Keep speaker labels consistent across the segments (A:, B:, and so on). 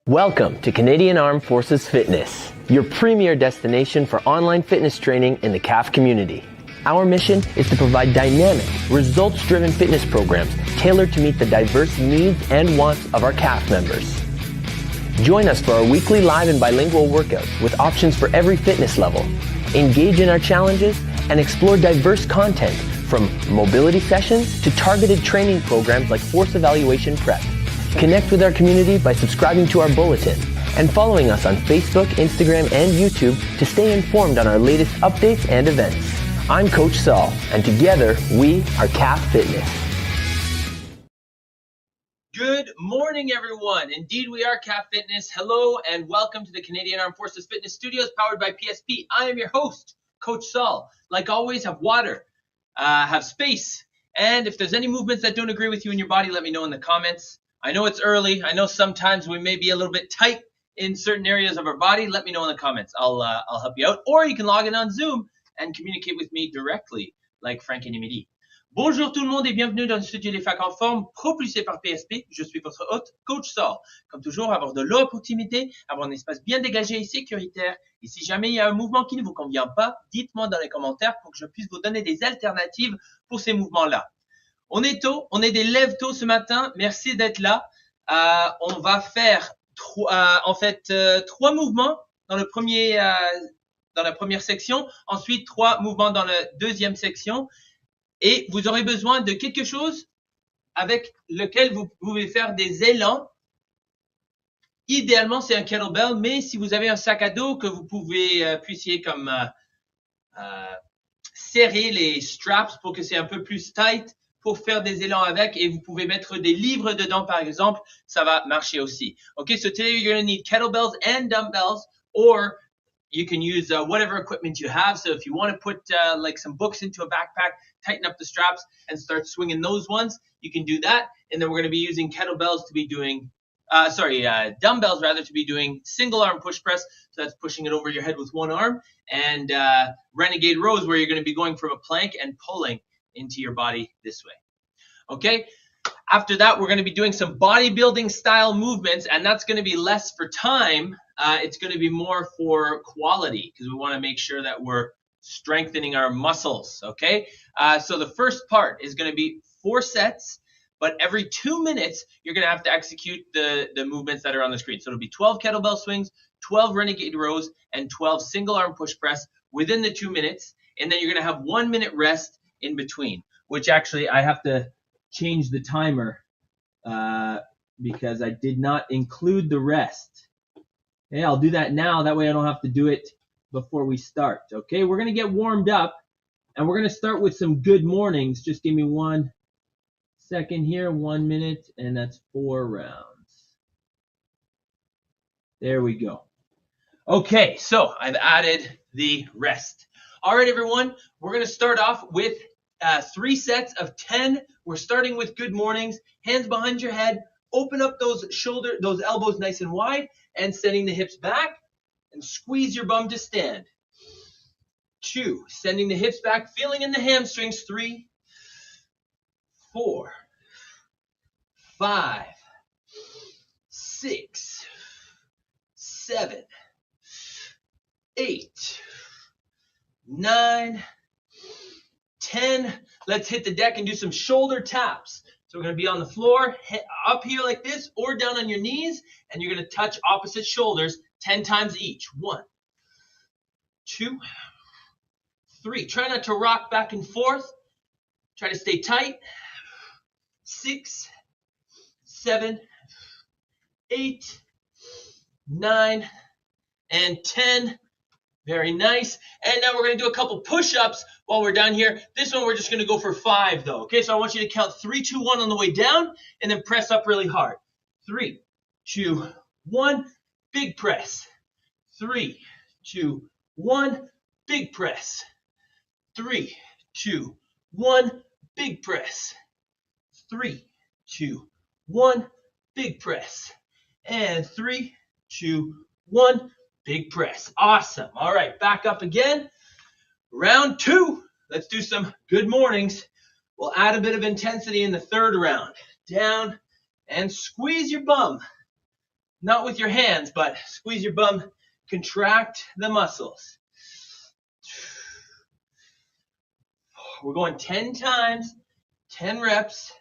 A: Welcome to Canadian Armed Forces Fitness, your premier destination for online fitness training in the CAF community. Our mission is to provide dynamic, results-driven fitness programs tailored to meet the diverse needs and wants of our CAF members. Join us for our weekly live and bilingual workouts with options for every fitness level. Engage in our challenges and explore diverse content from mobility sessions to targeted training programs like force evaluation prep. Connect with our community by subscribing to our bulletin and following us on Facebook, Instagram, and YouTube to stay informed on our latest updates and events. I'm Coach Saul, and together we are CAF Fitness.
B: Good morning, everyone. Indeed, we are CAF Fitness. Hello, and welcome to the Canadian Armed Forces Fitness Studios powered by PSP. I am your host, Coach Saul. Like always, have water, have space, and if there's any movements that don't agree with you in your body, let me know in the comments. I know it's early. I know sometimes we may be a little bit tight in certain areas of our body. Let me know in the comments. I'll help you out. Or you can log in on Zoom and communicate with me directly, like Frank et Midi. Bonjour tout le monde et bienvenue dans le studio des facs en forme, propulsé par PSP. Je suis votre hôte, Coach Saul. Comme toujours, avoir de l'opportunité, avoir un espace bien dégagé et sécuritaire. Et si jamais il y a un mouvement qui ne vous convient pas, dites-moi dans les commentaires pour que je puisse vous donner des alternatives pour ces mouvements-là. On est tôt, on est des lève tôt ce matin. Merci d'être là. On va faire trois mouvements dans la première section. Ensuite, 3 mouvements dans la deuxième section. Et vous aurez besoin de quelque chose avec lequel vous pouvez faire des élans. Idéalement, c'est un kettlebell, mais si vous avez un sac à dos que vous puissiez comme serrer les straps pour que c'est un peu plus tight, pour faire des élans avec, et vous pouvez mettre des livres dedans, par exemple, ça va marcher aussi. Okay, so today you're going to need kettlebells and dumbbells, or you can use whatever equipment you have. So if you want to put like some books into a backpack, tighten up the straps and start swinging those ones, you can do that. And then we're going to be using kettlebells to be doing, dumbbells rather, to be doing single arm push press. So that's pushing it over your head with one arm, and renegade rows where you're going to be going from a plank and pulling into your body this way. Okay. After that, we're going to be doing some bodybuilding style movements, and that's going to be less for time. It's going to be more for quality because we want to make sure that we're strengthening our muscles. Okay. So the first part is going to be 4 sets, but every 2 minutes, you're going to have to execute the movements that are on the screen. So it'll be 12 kettlebell swings, 12 renegade rows, and 12 single arm push press within the 2 minutes. And then you're going to have 1 minute rest in between, which actually I have to change the timer because I did not include the rest. Okay, I'll do that now. That way I don't have to do it before we start. Okay, we're going to get warmed up, and we're going to start with some good mornings. Just give me 1 second here, 1 minute, and that's 4 rounds. There we go. Okay, so I've added the rest. All right, everyone, we're going to start off with 3 sets of 10. We're starting with good mornings. Hands behind your head. Open up those elbows nice and wide, and sending the hips back, and squeeze your bum to stand. 2, sending the hips back, feeling in the hamstrings. 3, 4, 5, 6, 7, 8, 9, 10. Let's hit the deck and do some shoulder taps. So we're going to be on the floor, up here like this, or down on your knees, and you're going to touch opposite shoulders 10 times each. 1, 2, 3. Try not to rock back and forth. Try to stay tight. 6, 7, 8, 9, and 10. Very nice. And now we're going to do a couple push-ups while we're down here. This one we're just going to go for 5 though. Okay, so I want you to count 3, 2, 1 on the way down, and then press up really hard. 3, 2, 1, big press. 3, 2, 1, big press. 3, 2, 1, big press. 3, 2, 1, big press. And 3, 2, 1, big press. Awesome. All right, back up again. Round 2. Let's do some good mornings. We'll add a bit of intensity in the third round. Down and squeeze your bum. not with your hands, but squeeze your bum, contract the muscles. We're going 10 times, 10 reps.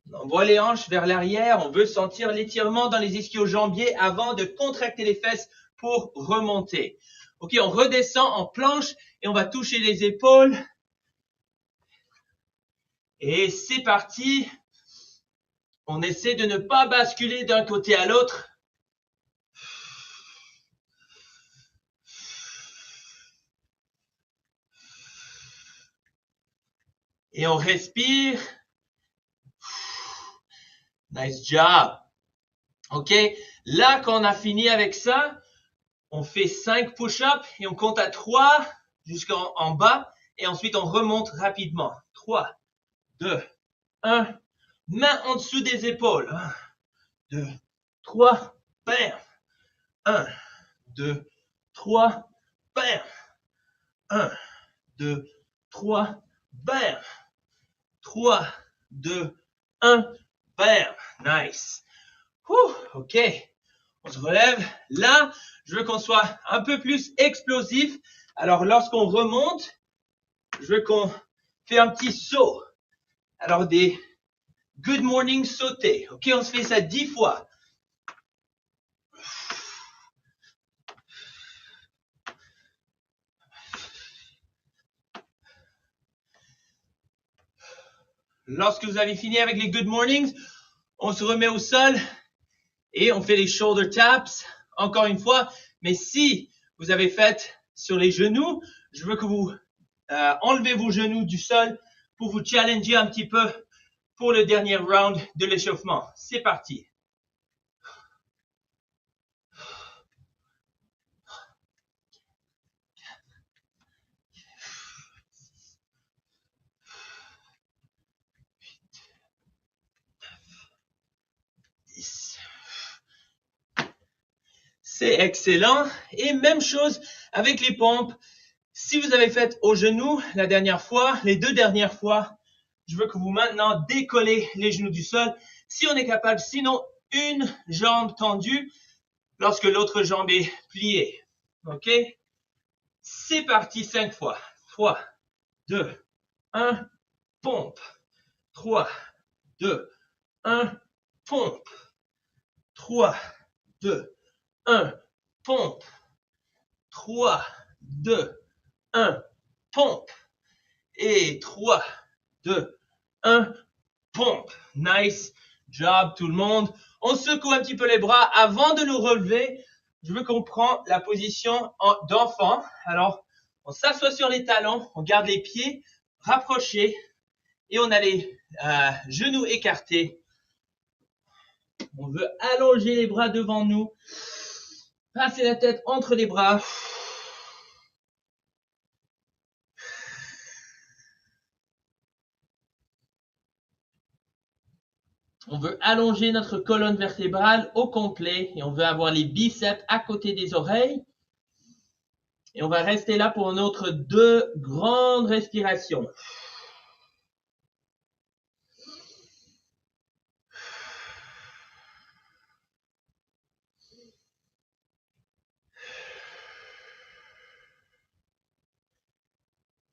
B: On envoie les hanches vers l'arrière. On veut sentir l'étirement dans les ischio-jambiers avant de contracter les fesses pour remonter. Ok, on redescend en planche et on va toucher les épaules. Et c'est parti. On essaie de ne pas basculer d'un côté à l'autre. Et on respire. Nice job. Ok, là quand on a fini avec ça, on fait 5 push-ups et on compte à 3 jusqu'en bas. Et ensuite on remonte rapidement. 3, 2, 1. Main en dessous des épaules. 1, 2, 3, bam. 1, 2, 3, bam. 1, 2, 3, bam. 3, 2, 1, bam. Nice. Ok. On se relève. Là, je veux qu'on soit un peu plus explosif. Alors, lorsqu'on remonte, je veux qu'on fait un petit saut. Alors, des good morning sautés. Ok, on se fait ça 10 fois. Lorsque vous avez fini avec les good mornings, on se remet au sol et on fait les shoulder taps, encore une fois. Mais si vous avez fait sur les genoux, je veux que vous enlevez vos genoux du sol pour vous challenger un petit peu pour le dernier round de l'échauffement. C'est parti. C'est excellent. Et même chose avec les pompes. Si vous avez fait au genou la dernière fois, les 2 dernières fois, je veux que vous maintenant décollez les genoux du sol. Si on est capable, sinon une jambe tendue lorsque l'autre jambe est pliée. Ok? C'est parti 5 fois. 3, 2, 1, pompe. 3, 2, 1, pompe. 3, 2, 1, pompe. 3, 2, 1, pompe. Et 3, 2, 1, pompe. Nice job tout le monde. On secoue un petit peu les bras avant de nous relever. Je veux qu'on prenne la position d'enfant. Alors, on s'assoit sur les talons, on garde les pieds rapprochés et on a les genoux écartés. On veut allonger les bras devant nous. Passer la tête entre les bras. On veut allonger notre colonne vertébrale au complet et on veut avoir les biceps à côté des oreilles. Et on va rester là pour notre 2 grandes respirations.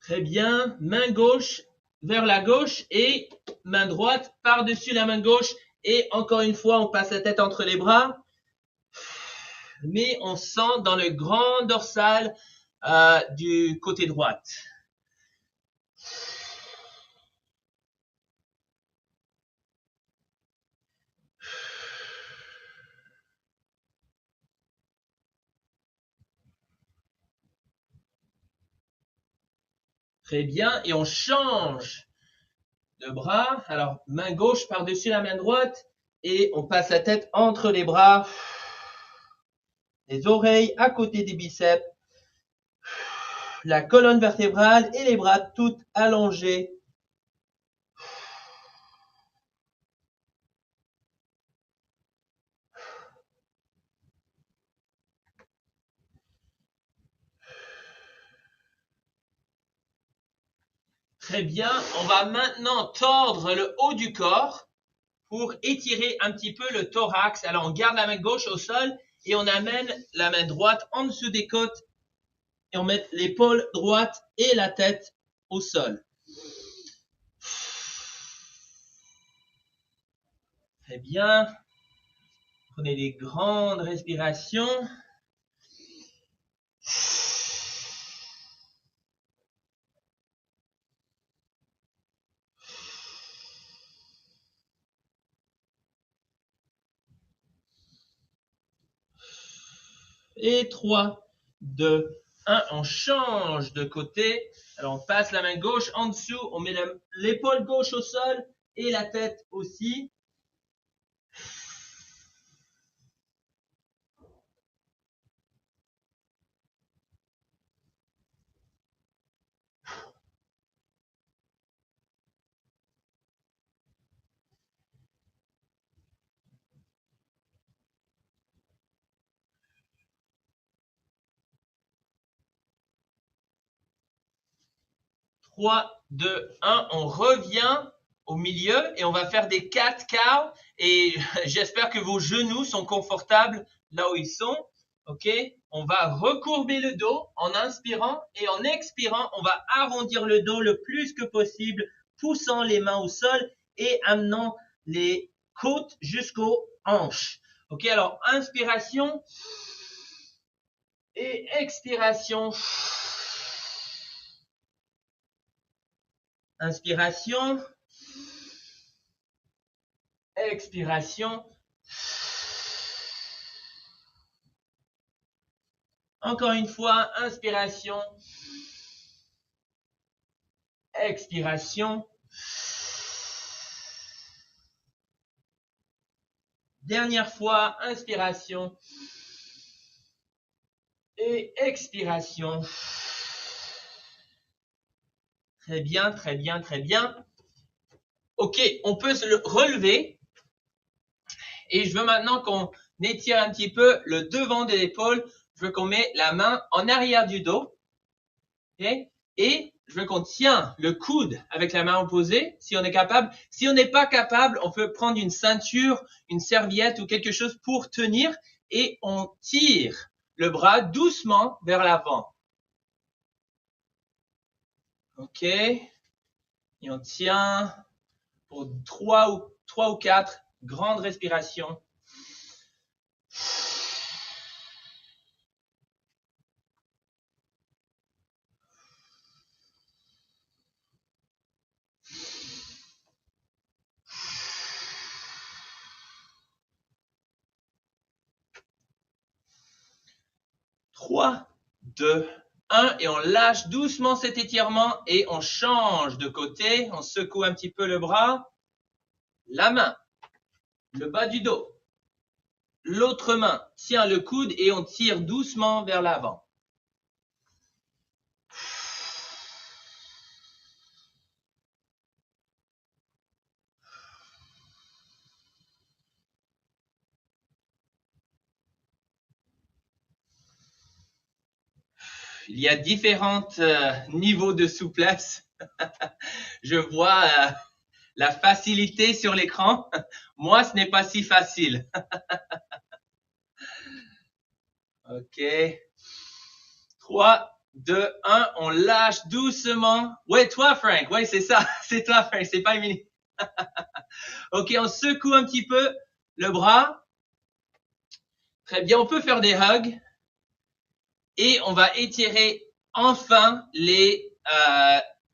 B: Très bien, main gauche vers la gauche et main droite par-dessus la main gauche. Et encore une fois, on passe la tête entre les bras. Mais on sent dans le grand dorsal du côté droite. Très bien, et on change de bras. Alors, main gauche par-dessus la main droite et on passe la tête entre les bras. Les oreilles à côté des biceps. La colonne vertébrale et les bras tout allongés. Très bien. On va maintenant tordre le haut du corps pour étirer un petit peu le thorax. Alors, on garde la main gauche au sol et on amène la main droite en dessous des côtes et on met l'épaule droite et la tête au sol. Très bien. Prenez des grandes respirations. Et 3, 2, 1. On change de côté. Alors, on passe la main gauche en dessous. On met l'épaule gauche au sol et la tête aussi. Trois, deux, un. On revient au milieu et on va faire des 4 cows. Et j'espère que vos genoux sont confortables là où ils sont. OK? On va recourber le dos en inspirant et en expirant, on va arrondir le dos le plus que possible, poussant les mains au sol et amenant les côtes jusqu'aux hanches. OK? Alors, inspiration et expiration. Inspiration. Expiration. Encore une fois, inspiration. Expiration. Dernière fois, inspiration. Et expiration. Très bien, très bien, très bien. OK, on peut se relever. Et je veux maintenant qu'on étire un petit peu le devant de l'épaule. Je veux qu'on mette la main en arrière du dos. Okay? Et je veux qu'on tient le coude avec la main opposée, si on est capable. Si on n'est pas capable, on peut prendre une ceinture, une serviette ou quelque chose pour tenir. Et on tire le bras doucement vers l'avant. OK? Et on tient pour 3 ou 4 grandes respirations. Trois, deux, un, et on lâche doucement cet étirement et on change de côté. On secoue un petit peu le bras, la main, le bas du dos. L'autre main tient le coude et on tire doucement vers l'avant. Il y a différents niveaux de souplesse. Je vois la facilité sur l'écran. Moi, ce n'est pas si facile. OK. 3, 2, 1. On lâche doucement. Ouais, toi, Frank. Ouais, c'est ça. C'est toi, Frank. C'est pas Émilie. OK, on secoue un petit peu le bras. Très bien. On peut faire des hugs. Et on va étirer enfin les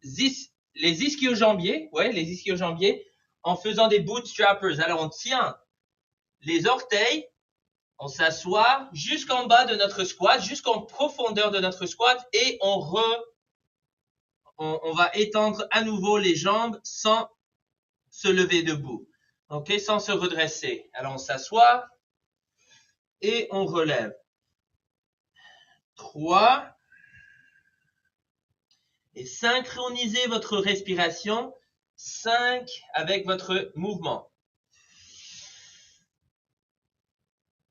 B: ischio-jambiers. Ouais, les ischio-jambiers en faisant des bootstrappers. Alors, on tient les orteils. On s'assoit jusqu'en bas de notre squat, jusqu'en profondeur de notre squat et on va étendre à nouveau les jambes sans se lever debout. OK, sans se redresser. Alors, on s'assoit et on relève. 3. Et synchronisez votre respiration. 5 avec votre mouvement.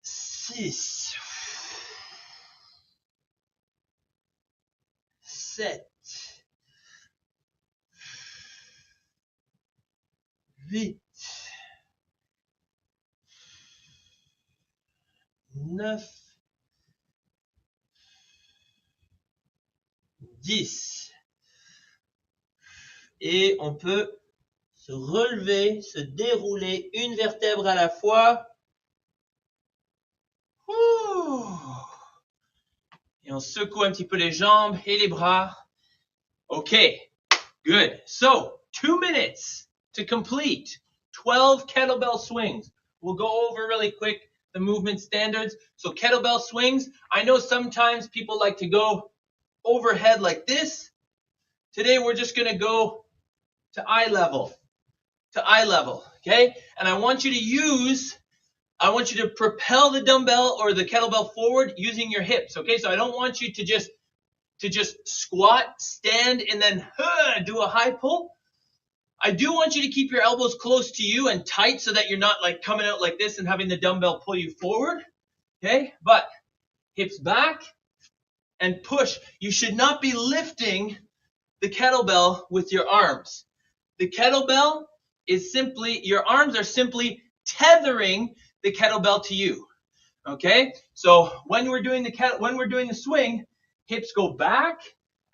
B: 6. 7. 8, 9, 10. Et on peut se relever, se dérouler une vertèbre à la fois. Et on secoue un petit peu les jambes et les bras. Okay, good. So, 2 minutes to complete 12 kettlebell swings. We'll go over really quick the movement standards. So kettlebell swings, I know sometimes people like to go overhead like this. Today we're just going to go to eye level, okay? And I want you to propel the dumbbell or the kettlebell forward using your hips, okay? So I don't want you to just squat, stand, and then do a high pull. I do want you to keep your elbows close to you and tight so that you're not like coming out like this and having the dumbbell pull you forward, okay? But hips back and push. You should not be lifting the kettlebell with your arms. The kettlebell is simply, your arms are simply tethering the kettlebell to you, okay? So when we're doing the swing, hips go back,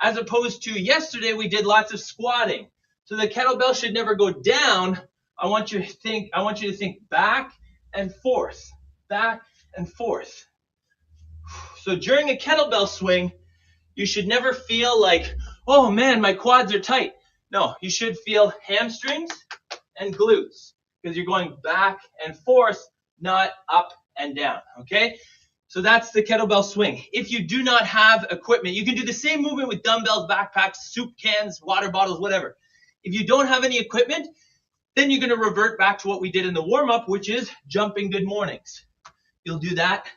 B: as opposed to yesterday we did lots of squatting. So the kettlebell should never go down. I want you to think back and forth, back and forth. So during a kettlebell swing, you should never feel like, oh man, my quads are tight. No, you should feel hamstrings and glutes because you're going back and forth, not up and down, okay? So that's the kettlebell swing. If you do not have equipment, you can do the same movement with dumbbells, backpacks, soup cans, water bottles, whatever. If you don't have any equipment, then you're going to revert back to what we did in the warm-up, which is jumping good mornings. You'll do that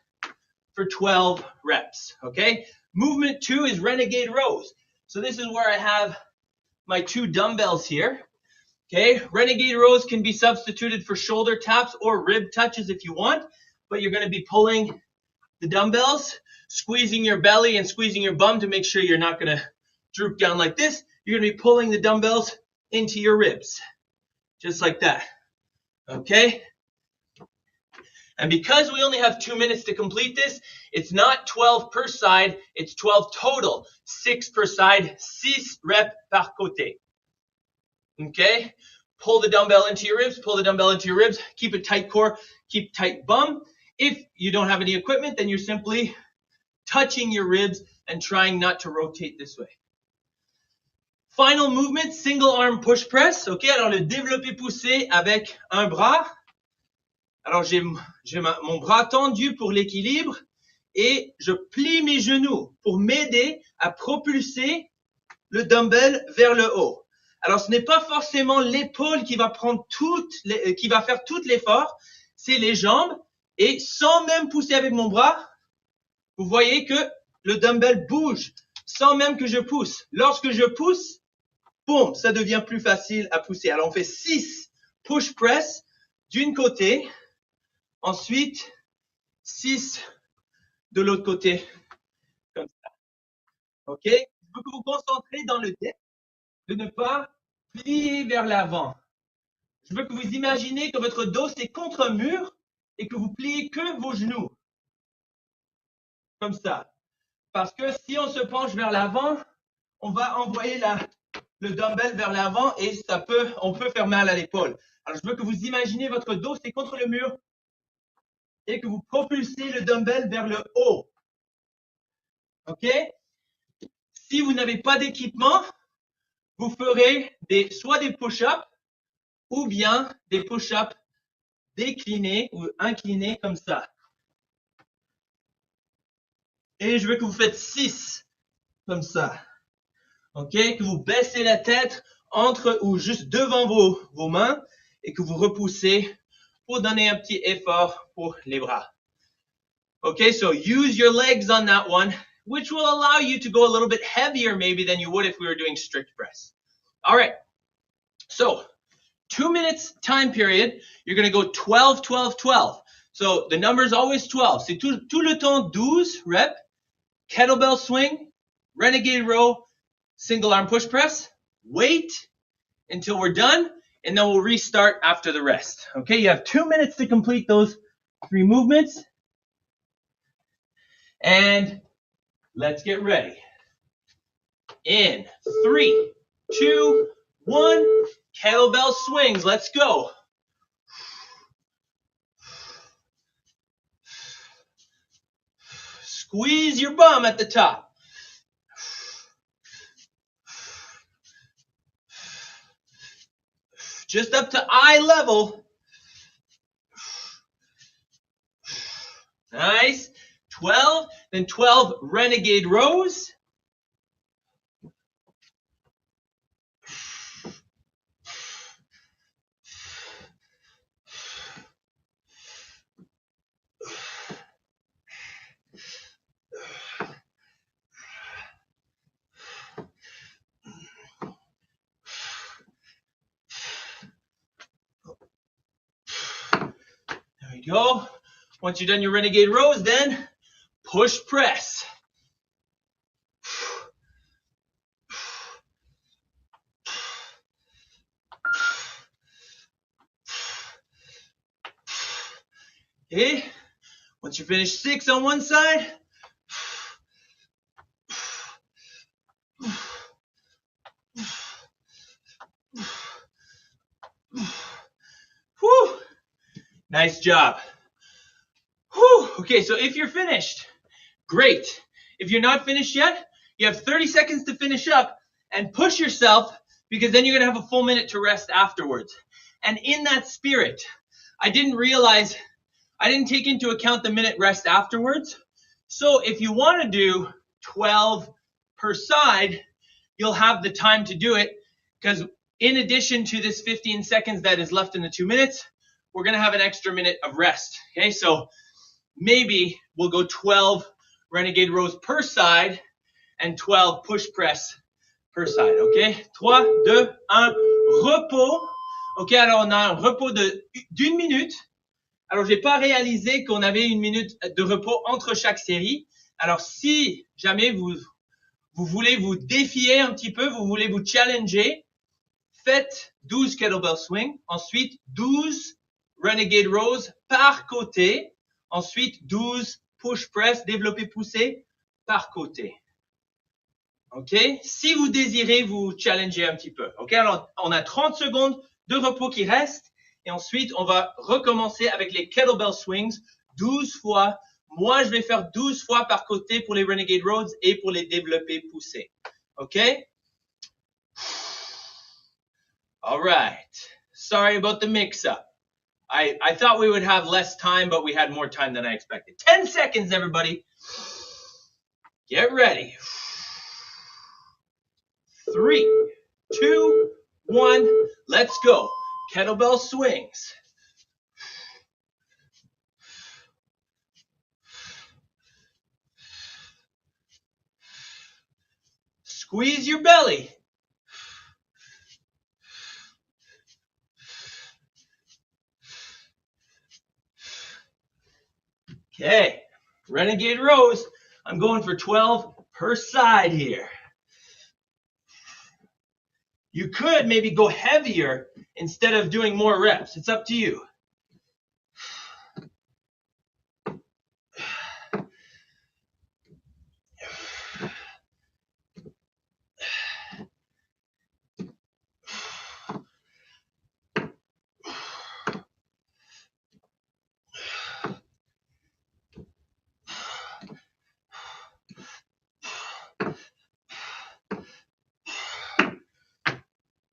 B: for 12 reps, okay? Movement 2 is renegade rows. So this is where I have my 2 dumbbells here, okay? Renegade rows can be substituted for shoulder taps or rib touches if you want, but you're going to be pulling the dumbbells, squeezing your belly and squeezing your bum to make sure you're not going to droop down like this. You're going to be pulling the dumbbells into your ribs, just like that, okay? And because we only have 2 minutes to complete this, it's not 12 per side, it's 12 total. 6 per side, 6 reps par côté. Okay? Pull the dumbbell into your ribs, pull the dumbbell into your ribs, keep a tight core, keep tight bum. If you don't have any equipment, then you're simply touching your ribs and trying not to rotate this way. Final movement, single arm push press. Okay, alors le développé poussé avec un bras. Alors j'ai mon bras tendu pour l'équilibre et je plie mes genoux pour m'aider à propulser le dumbbell vers le haut. Alors ce n'est pas forcément l'épaule qui va faire tout l'effort, c'est les jambes et sans même pousser avec mon bras, vous voyez que le dumbbell bouge sans même que je pousse. Lorsque je pousse, boum, ça devient plus facile à pousser. Alors on fait 6 push press d'une côté. Ensuite, 6 de l'autre côté, comme ça. OK? Je veux que vous vous concentrez dans le dé, de ne pas plier vers l'avant. Je veux que vous imaginez que votre dos, c'est contre un mur et que vous pliez que vos genoux. Comme ça. Parce que si on se penche vers l'avant, on va envoyer le dumbbell vers l'avant et on peut faire mal à l'épaule. Alors, je veux que vous imaginez votre dos, c'est contre le mur. Et que vous propulsez le dumbbell vers le haut. OK? Si vous n'avez pas d'équipement, vous ferez soit des push-ups ou bien des push-ups déclinés ou inclinés comme ça. Et je veux que vous faites 6 comme ça. OK? Que vous baissez la tête entre ou juste devant vos mains et que vous repoussez pour donner un petit effort pour les bras. Okay, so use your legs on that one, which will allow you to go a little bit heavier maybe than you would if we were doing strict press. All right, so 2 minutes time period, you're going to go 12, 12, 12. So the number is always 12. C'est tout le temps 12 reps, kettlebell swing, renegade row, single arm push press. Wait until we're done. and then we'll restart after the rest. Okay, you have 2 minutes to complete those 3 movements. And let's get ready. In 3, 2, 1, kettlebell swings. Let's go. Squeeze your bum at the top. Just up to eye level. Nice. 12, then 12 renegade rows. There we go. Once you're done your renegade rows, then push press. Okay. Once you finish 6 on one side, whew. Nice job. Whew. Okay, so if you're finished, great. If you're not finished yet, you have 30 seconds to finish up and push yourself, because then you're going to have a full minute to rest afterwards. And in that spirit, I didn't take into account the minute rest afterwards. So if you want to do 12 per side, you'll have the time to do it, because in addition to this 15 seconds that is left in the 2 minutes, we're going to have an extra minute of rest. Okay, so maybe we'll go 12 renegade rows per side and 12 push press per side. Okay, 3, 2, 1, repos. Ok, alors on a un repos d'1 minute. Alors, j'ai pas réalisé qu'on avait 1 minute de repos entre chaque série. Alors, si jamais vous voulez vous défier un petit peu, vous voulez vous challenger, faites 12 kettlebell swings, ensuite 12 renegade rows par côté, ensuite 12 push press, développé poussé par côté. OK? Si vous désirez vous challenger un petit peu. OK? Alors, on a 30 secondes de repos qui restent. Et ensuite, on va recommencer avec les kettlebell swings 12 fois. Moi, je vais faire 12 fois par côté pour les renegade rows et pour les développés poussés. OK? All right. Sorry about the mix-up. I thought we would have less time, but we had more time than I expected. 10 seconds, everybody. Get ready. 3, 2, 1. Let's go. Kettlebell swings. Squeeze your belly. Okay, renegade rows. I'm going for 12 per side here. You could maybe go heavier instead of doing more reps. It's up to you.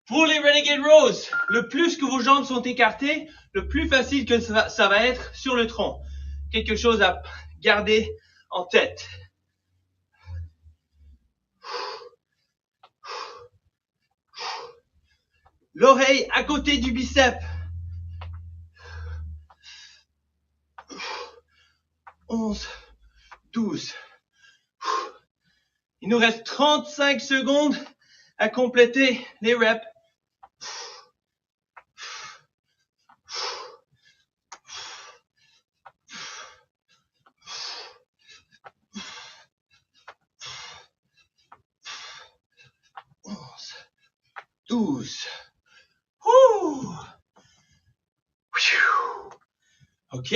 B: Pour les renegade rows, le plus que vos jambes sont écartées, le plus facile que ça va être sur le tronc. Quelque chose à garder en tête. L'oreille à côté du biceps. 11, 12. Il nous reste 35 secondes à compléter les reps. Douze. Ouh. OK.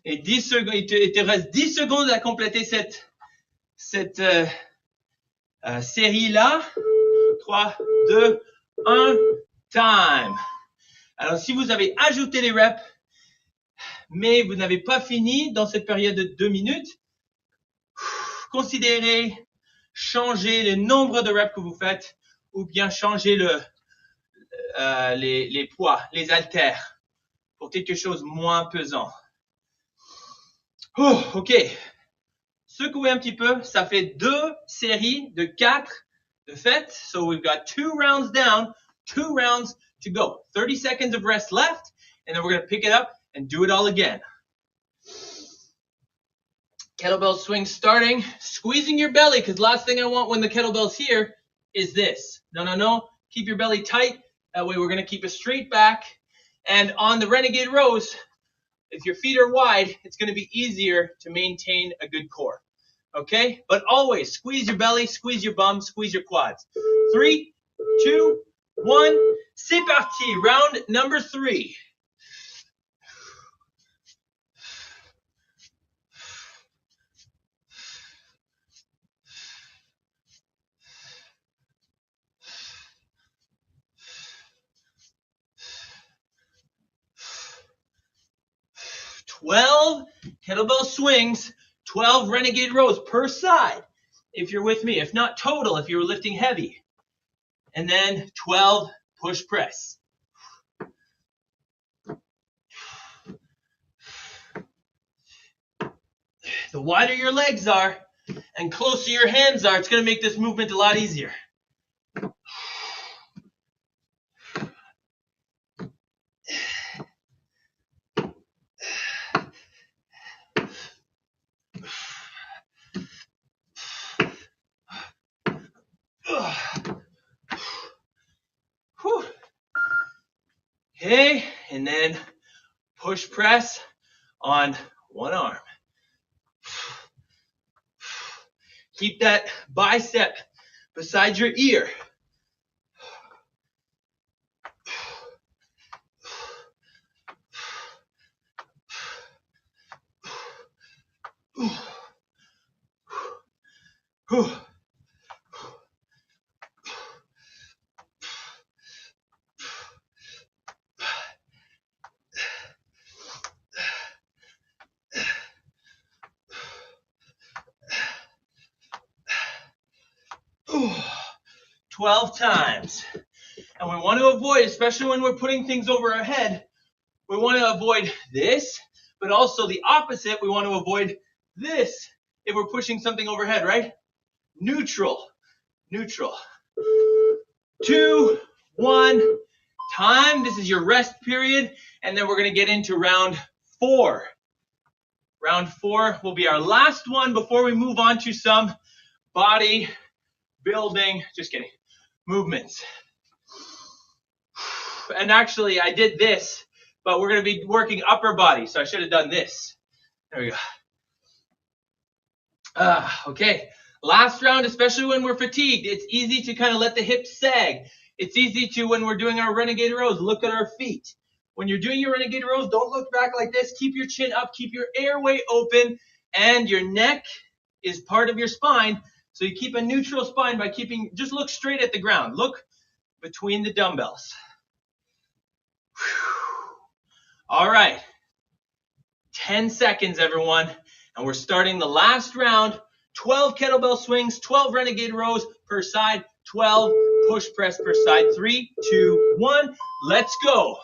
B: Et 10 secondes, il te reste 10 secondes à compléter cette série-là. 3, 2, 1, time. Alors, si vous avez ajouté les reps, mais vous n'avez pas fini dans cette période de 2 minutes, considérez changer le nombre de reps que vous faites ou bien changer les poids, les haltères pour quelque chose moins pesant. Oh, OK. Secouez un petit peu. Ça fait 2 séries de 4 de fait. So we've got 2 rounds down, 2 rounds to go. 30 seconds of rest left, and then we're going to pick it up and do it all again. Kettlebell swing starting. Squeezing your belly, because last thing I want when the kettlebell's here is this. No. Keep your belly tight. That way we're going to keep a straight back. And on the renegade rows, if your feet are wide, it's going to be easier to maintain a good core. Okay? But always squeeze your belly, squeeze your bum, squeeze your quads. 3, 2, 1. C'est parti. Round number 3. $12 kettlebell swings, 12 renegade rows per side, if you're with me. If not total, if you're lifting heavy. And then 12 push press. The wider your legs are and closer your hands are, it's going to make this movement a lot easier. Okay, and then push press on one arm. Keep that bicep beside your ear. Whew. 12 times. And we want to avoid, especially when we're putting things over our head, we want to avoid this, but also the opposite. We want to avoid this if we're pushing something overhead, right? Neutral. 2, 1, time. This is your rest period. And then we're going to get into round 4. Round 4 will be our last one before we move on to some body building, just kidding, movements. And actually, I did this, but we're going to be working upper body, so I should have done this. There we go. Okay, last round, especially when we're fatigued, it's easy to kind of let the hips sag. It's easy to, when we're doing our renegade rows, look at our feet. When you're doing your renegade rows, don't look back like this. Keep your chin up, keep your airway open, and your neck is part of your spine. So you keep a neutral spine by keeping, just look straight at the ground. Look between the dumbbells. All right. 10 seconds, everyone. And we're starting the last round. 12 kettlebell swings, 12 renegade rows per side, 12 push press per side. 3, 2, 1. Let's go.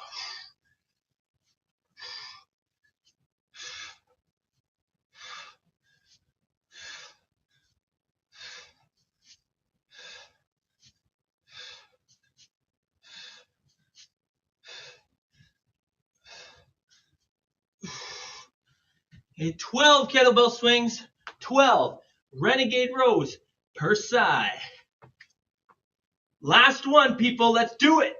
B: Okay, 12 kettlebell swings, 12 renegade rows per side. Last one, people. Let's do it.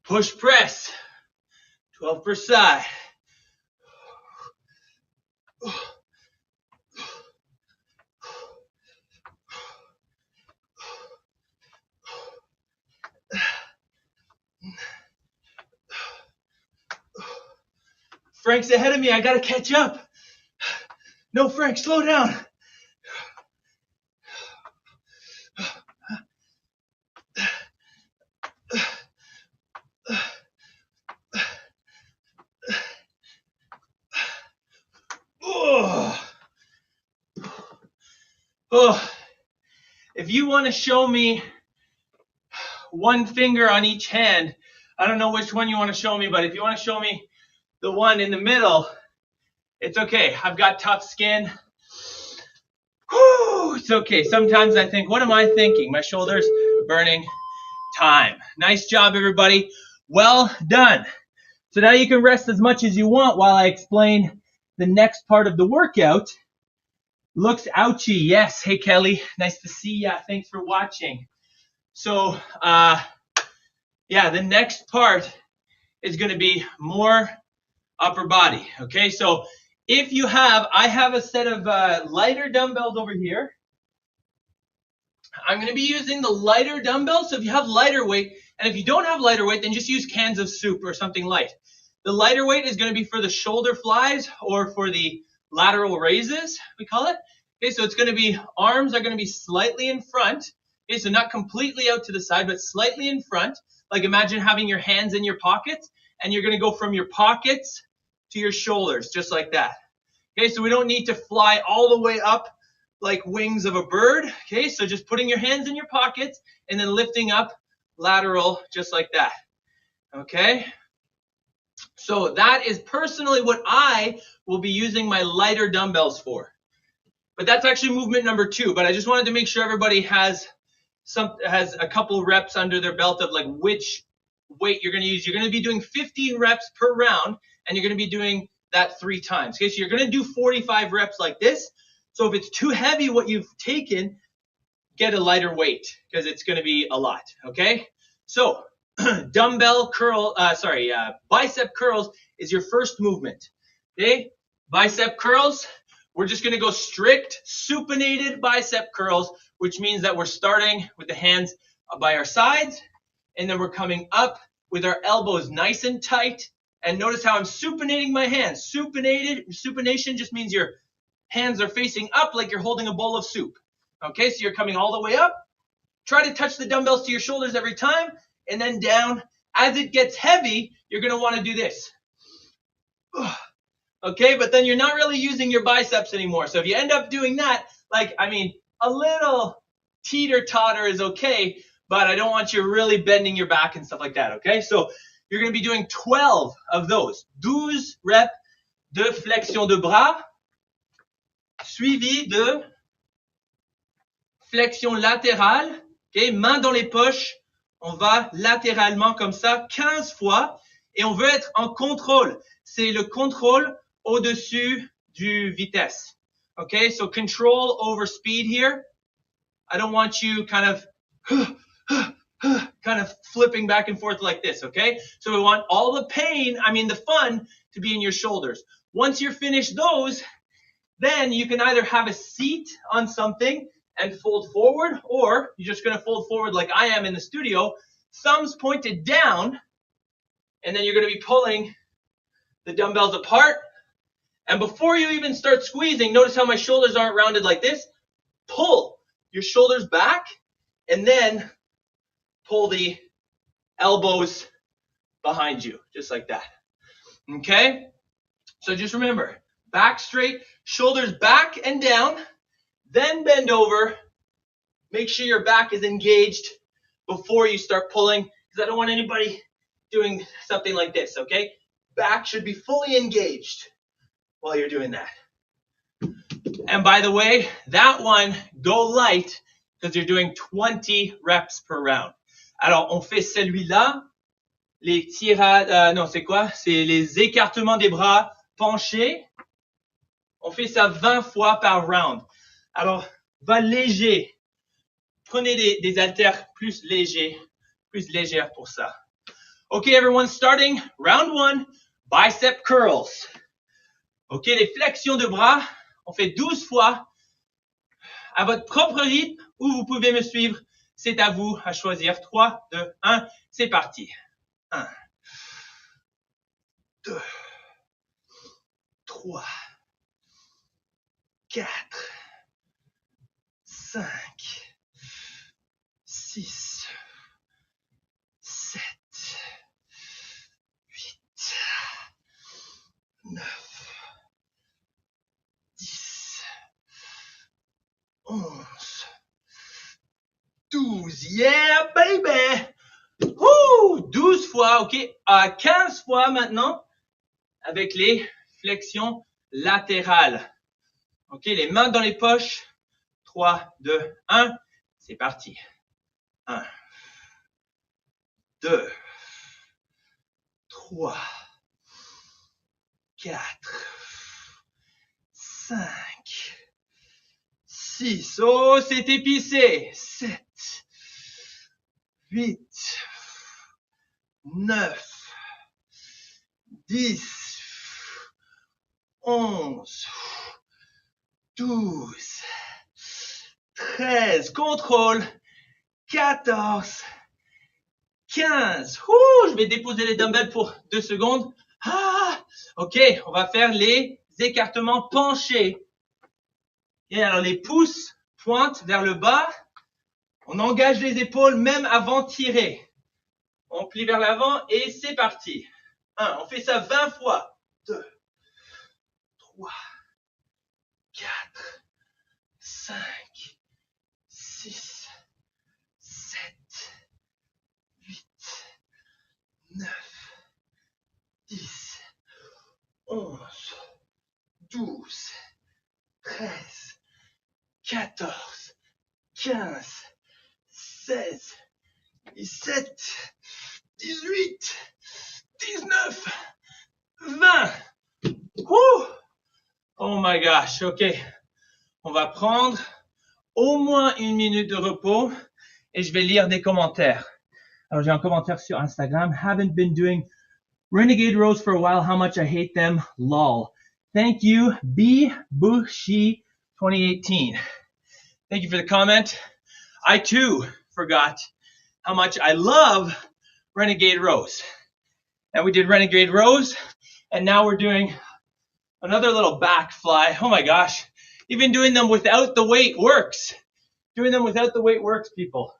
B: Push press. 12 per side. Frank's ahead of me. I gotta catch up. No, Frank, slow down. Oh, if you want to show me one finger on each hand, I don't know which one you want to show me, but if you want to show me the one in the middle, it's okay. I've got tough skin. Whew, it's okay. Sometimes I think, what am I thinking? My shoulders burning time. Nice job, everybody. Well done. So now you can rest as much as you want while I explain the next part of the workout. Looks ouchy. Yes. Hey, Kelly. Nice to see ya. Thanks for watching. So, yeah, the next part is going to be more upper body. Okay. So if you have, I have a set of lighter dumbbells over here. I'm going to be using the lighter dumbbells. So if you have lighter weight, and if you don't have lighter weight, then just use cans of soup or something light. The lighter weight is going to be for the shoulder flies or for the lateral raises, we call it. Okay, so it's going to be, arms are going to be slightly in front. Okay, so not completely out to the side, but slightly in front. Like imagine having your hands in your pockets, and you're going to go from your pockets to your shoulders, just like that. Okay, so we don't need to fly all the way up like wings of a bird. Okay, so just putting your hands in your pockets and then lifting up lateral, just like that. Okay, so that is personally what I will be using my lighter dumbbells for. But that's actually movement number 2. But I just wanted to make sure everybody has a couple reps under their belt of like which weight you're going to use. You're going to be doing 15 reps per round, and you're going to be doing that 3 times. Okay, so you're going to do 45 reps like this. So if it's too heavy what you've taken, get a lighter weight because it's going to be a lot. Okay, so dumbbell curl, bicep curls is your first movement. Okay, bicep curls. We're just going to go strict supinated bicep curls, which means that we're starting with the hands by our sides, and then we're coming up with our elbows nice and tight. And notice how I'm supinating my hands. Supination just means your hands are facing up like you're holding a bowl of soup. Okay, so you're coming all the way up. Try to touch the dumbbells to your shoulders every time, and then down. As it gets heavy, you're going to want to do this. Okay, but then you're not really using your biceps anymore. So if you end up doing that, a little teeter-totter is okay, but I don't want you really bending your back and stuff like that, okay? So you're going to be doing 12 of those. 12 reps de flexion de bras, suivi de flexion latérale. Okay, main dans les poches. On va latéralement comme ça 15 fois. Et on veut être en contrôle. C'est le contrôle au-dessus du vitesse. Okay, so control over speed here. I don't want you kind of flipping back and forth like this, okay? So we want all the the fun to be in your shoulders. Once you're finished those, then you can either have a seat on something and fold forward, or you're just going to fold forward like I am in the studio, thumbs pointed down, and then you're going to be pulling the dumbbells apart. And before you even start squeezing, notice how my shoulders aren't rounded like this. Pull your shoulders back, and then pull the elbows behind you, just like that. Okay? So just remember, back straight, shoulders back and down, then bend over. Make sure your back is engaged before you start pulling, because I don't want anybody doing something like this, okay? Back should be fully engaged while you're doing that. And by the way, that one, go light, because you're doing 20 reps per round. Alors, on fait celui-là, les tirades, non, c'est quoi? C'est les écartements des bras penchés. On fait ça 20 fois par round. Alors, va léger. Prenez des haltères plus légères pour ça. Okay, everyone, starting round 1, bicep curls. Ok, les flexions de bras, on fait 12 fois à votre propre rythme ou vous pouvez me suivre. C'est à vous à choisir. 3, 2, 1, c'est parti. 1, 2, 3, 4, 5, 6, 7, 8, 9, 10, 11, 12. Yeah, baby! Woo! 12 fois, ok? À 15 fois maintenant avec les flexions latérales. Ok, les mains dans les poches. 3, 2, 1. C'est parti. 1, 2, 3, 4, 5, 6. Oh, c'est épicé. 7, 8, 9, 10, 11, 12, 13, contrôle, 14, 15. Ouh, je vais déposer les dumbbells pour 2 secondes. Ah, ok, on va faire les écartements penchés. Et alors les pouces pointent vers le bas. On engage les épaules même avant de tirer. On plie vers l'avant et c'est parti. 1, on fait ça 20 fois. 2, 3, 4, 5, 6, 7, 8, 9, 10, 11, 12, 13, 14, 15, 16, 17, 18, 19, 20. Wouh! Oh my gosh, ok. On va prendre au moins 1 minute de repos et je vais lire des commentaires. Alors j'ai un commentaire sur Instagram. Haven't been doing renegade rows for a while. How much I hate them. Lol. Thank you, B Bushi 2018. Thank you for the comment. I too forgot how much I love renegade rows. And we did renegade rows, and now we're doing another little back fly. Oh my gosh. Even doing them without the weight works. Doing them without the weight works, people.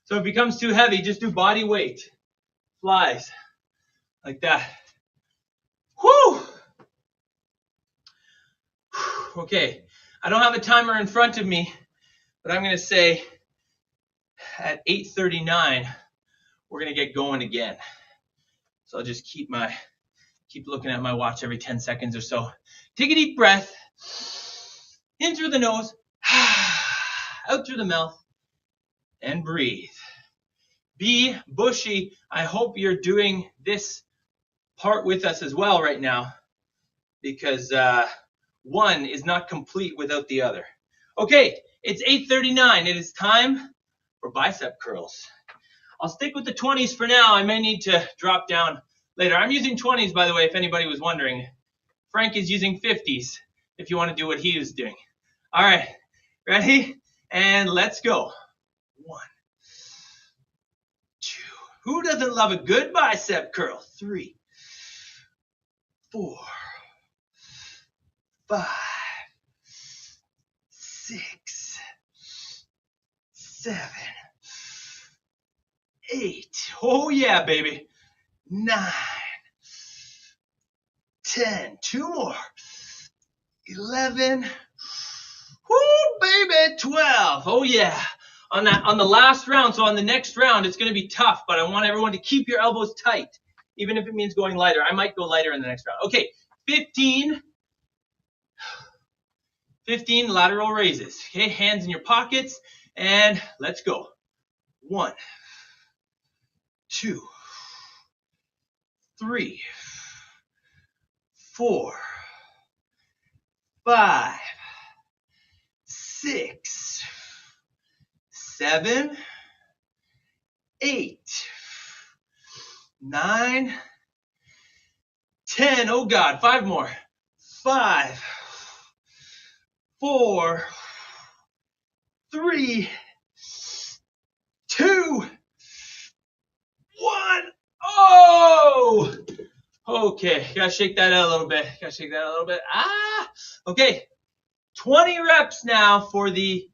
B: So if it becomes too heavy, just do body weight. Flies. Like that. Whew. Okay. I don't have a timer in front of me, but I'm going to say at 8:39, we're going to get going again. So I'll just keep looking at my watch every 10 seconds or so. Take a deep breath. In through the nose. Out through the mouth. And breathe. Be bushy. I hope you're doing this part with us as well right now, because one is not complete without the other. Okay, it's 8:39. It is time for bicep curls. I'll stick with the 20s for now. I may need to drop down later. I'm using 20s, by the way, if anybody was wondering. Frank is using 50s, if you want to do what he was doing. All right, ready? And let's go. 1, 2. Who doesn't love a good bicep curl? 3, 4, 5, 6, 7, 8. Oh yeah, baby. 9, 10. 2 more. 11. Woo, baby. 12. Oh yeah. On the last round, so on the next round, it's going to be tough, but I want everyone to keep your elbows tight, even if it means going lighter. I might go lighter in the next round. Okay, 15 lateral raises. Okay, hands in your pockets, and let's go. 1, 2, 3, 4, 5, 6, 7, 8, 9, 10. Oh God, 5 more. 5, 4, 3, 2, 1. Oh! Okay, gotta shake that out a little bit. Okay. 20 reps now for the,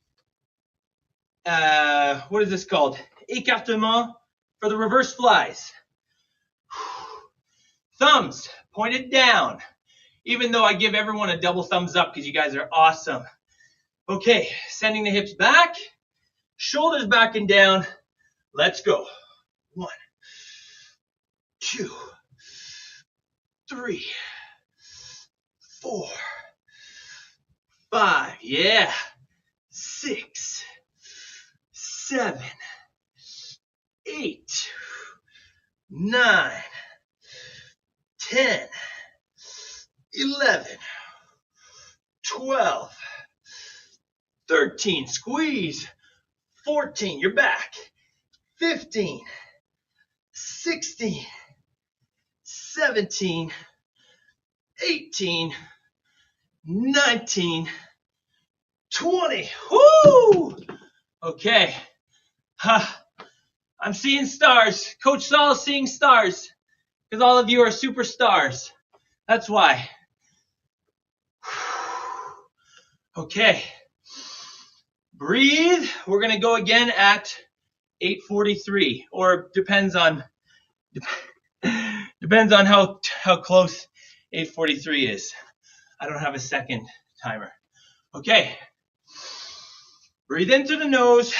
B: what is this called? Écartement for the reverse flies. Thumbs pointed down, even though I give everyone a double thumbs up because you guys are awesome. Okay, sending the hips back, shoulders back and down. Let's go. 1, 2, 3, 4, 5. Yeah. 6, 7, 8, 9, 10, 11, 12, 13, squeeze, 14, you're back, 15, 16, 17, 18, 19, 20. Woo! Okay. I'm seeing stars. Coach Saul is seeing stars because all of you are superstars. That's why. Okay. Breathe. We're going to go again at 8:43, or depends on how close 8:43 is. I don't have a second timer. Okay. Breathe in through the nose,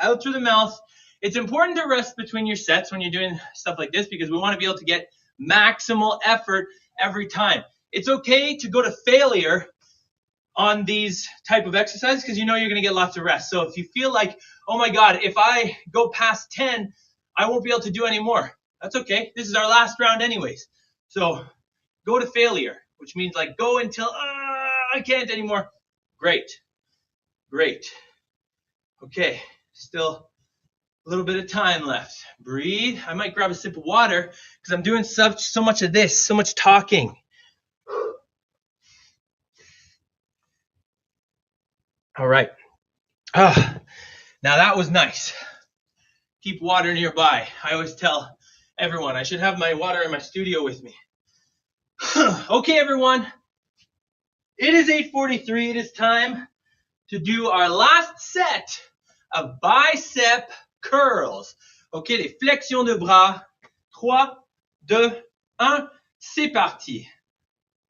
B: out through the mouth. It's important to rest between your sets when you're doing stuff like this because we want to be able to get maximal effort every time. It's okay to go to failure on these type of exercises because you know you're going to get lots of rest. So if you feel like, oh my God, if I go past 10, I won't be able to do any more. That's okay. This is our last round anyways. So go to failure, which means like go until I can't anymore. Great. Okay, still a little bit of time left. Breathe. I might grab a sip of water because I'm doing so much of this, so much talking. All right. Now that was nice. Keep water nearby. I always tell everyone I should have my water in my studio with me. Okay, everyone. It is 8:43. It is time to do our last set of bicep curls. Okay, les flexions de bras. 3, 2, 1. C'est parti.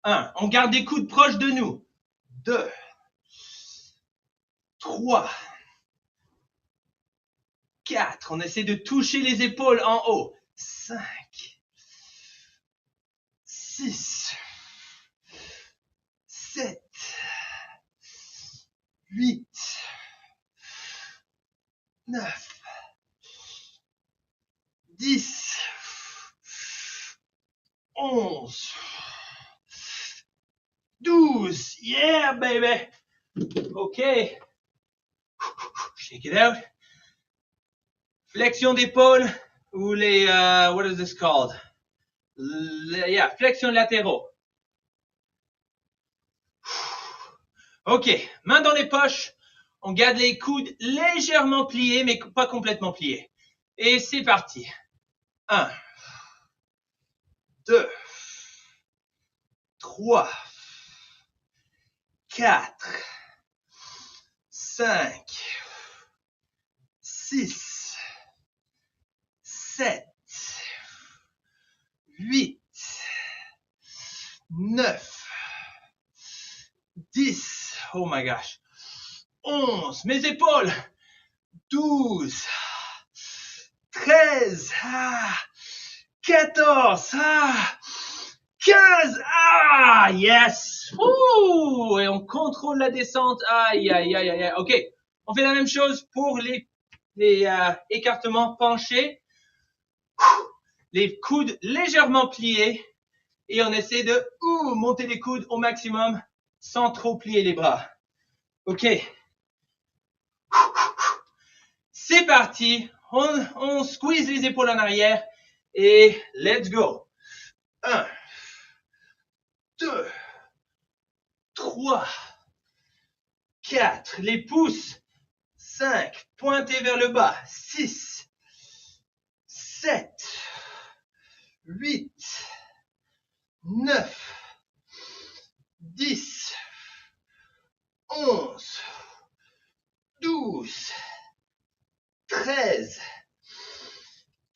B: 1. On garde les coudes proches de nous. 2, 3, 4. On essaie de toucher les épaules en haut. 5, 6, 7, 8, 9, 10, 11, 12. Yeah, baby. Okay. Shake it out. Flexion d'épaule ou les, what is this called? Flexion latéraux. Ok, main dans les poches. On garde les coudes légèrement pliés, mais pas complètement pliés. Et c'est parti. 1, 2, 3, 4, 5, 6, 7, 8, 9, 10, oh my gosh, 11, mes épaules, 12, 13, 14, 15, yes, ouh, et on contrôle la descente, aïe, aïe, aïe, aïe, ok, on fait la même chose pour les écartements penchés, les coudes légèrement pliés, et on essaie de monter les coudes au maximum sans trop plier les bras. Ok. C'est parti. On squeeze les épaules en arrière et let's go. 1, 2, 3, 4. Les pouces. 5. Pointez vers le bas. 6, 7, 8, 9, 10, 11, 12, 13,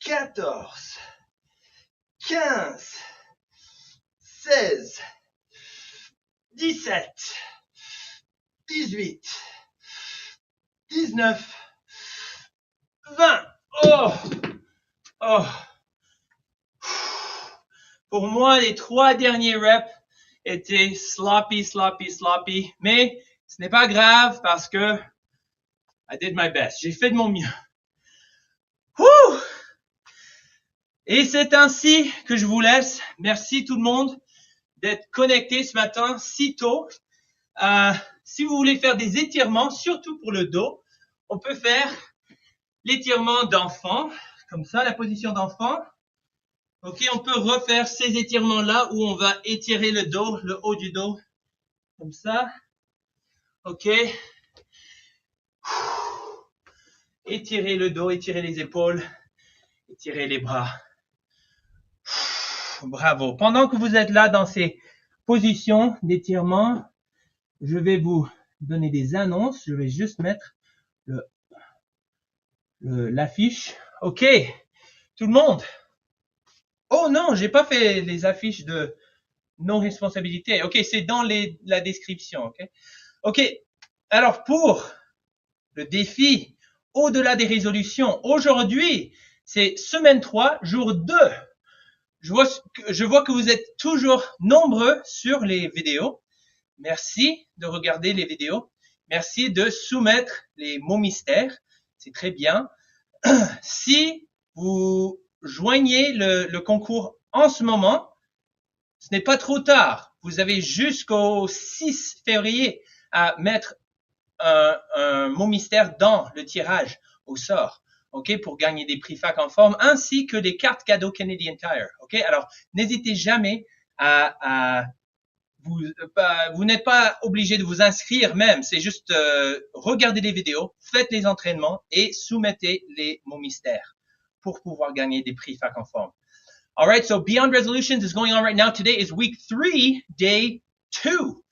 B: 14, 15, 16, 17, 18, 19, 20. Oh. Pour moi, les 3 derniers reps étaient sloppy, mais ce n'est pas grave parce que I did my best. J'ai fait de mon mieux. Wouh! Et c'est ainsi que je vous laisse. Merci tout le monde d'être connecté ce matin si tôt. Si vous voulez faire des étirements, surtout pour le dos, on peut faire l'étirement d'enfant, comme ça, la position d'enfant. Ok, on peut refaire ces étirements-là où on va étirer le dos, le haut du dos, comme ça. Ok. Étirez le dos, étirez les épaules, étirez les bras. Bravo. Pendant que vous êtes là dans ces positions d'étirement, je vais vous donner des annonces. Je vais juste mettre l'affiche. Ok. Tout le monde. Oh non, j'ai pas fait les affiches de non-responsabilité. Ok, c'est dans la description. Ok. Ok. Alors pour le défi au-delà des résolutions, aujourd'hui, c'est semaine 3, jour 2. Je vois que vous êtes toujours nombreux sur les vidéos. Merci de regarder les vidéos. Merci de soumettre les mots mystères. C'est très bien. Si vous joignez le concours en ce moment, ce n'est pas trop tard. Vous avez jusqu'au 6 février à mettre un mot mystère dans le tirage au sort, ok, pour gagner des prix fac en forme, ainsi que des cartes cadeaux Canadian Tire, ok. Alors, n'hésitez jamais vous n'êtes pas obligé de vous inscrire même, c'est juste regardez les vidéos, faites les entraînements et soumettez les mots mystères pour pouvoir gagner des prix fac en forme. All right, so Beyond Resolutions is going on right now. Today is week 3, day 2.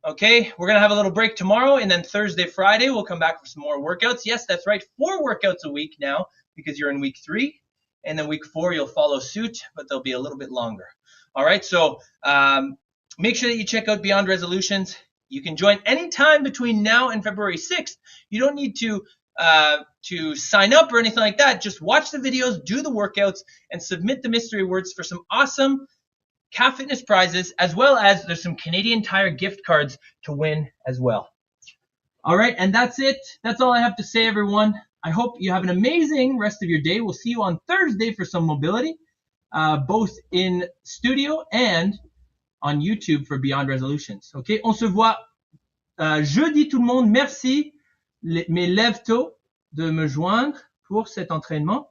B: Okay, we're going to have a little break tomorrow, and then Thursday, Friday, we'll come back for some more workouts. Yes, that's right, 4 workouts a week now because you're in week 3. And then week 4, you'll follow suit, but they'll be a little bit longer. All right, so make sure that you check out Beyond Resolutions. You can join anytime between now and February 6th. You don't need to sign up or anything like that. Just watch the videos, do the workouts, and submit the mystery words for some awesome Calf Fitness prizes, as well as there's some Canadian Tire gift cards to win as well. All right, and that's it. That's all I have to say, everyone. I hope you have an amazing rest of your day. We'll see you on Thursday for some mobility, both in studio and on YouTube for Beyond Resolutions. OK, on se voit jeudi tout le monde. Merci mes lève-tôt de me joindre pour cet entraînement.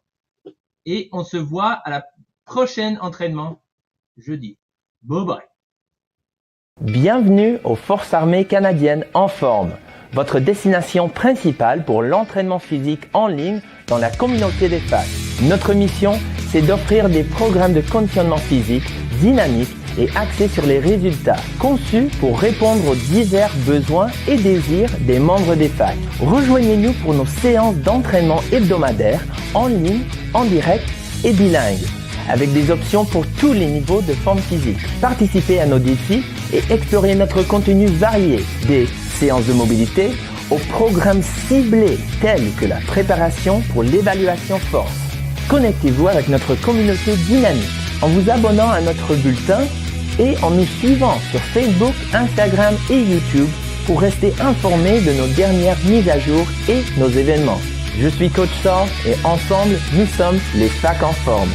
B: Et on se voit à la prochaine entraînement jeudi. Bye bye.
A: Bienvenue aux Forces armées canadiennes en forme, votre destination principale pour l'entraînement physique en ligne dans la communauté des facs. Notre mission, c'est d'offrir des programmes de conditionnement physique dynamiques et axés sur les résultats, conçus pour répondre aux divers besoins et désirs des membres des facs. Rejoignez-nous pour nos séances d'entraînement hebdomadaires, en ligne, en direct et bilingues, avec des options pour tous les niveaux de forme physique. Participez à nos défis et explorez notre contenu varié, des séances de mobilité aux programmes ciblés tels que la préparation pour l'évaluation force. Connectez-vous avec notre communauté dynamique en vous abonnant à notre bulletin et en nous suivant sur Facebook, Instagram et YouTube pour rester informé de nos dernières mises à jour et nos événements. Je suis Coach Saul et ensemble, nous sommes les facs en forme.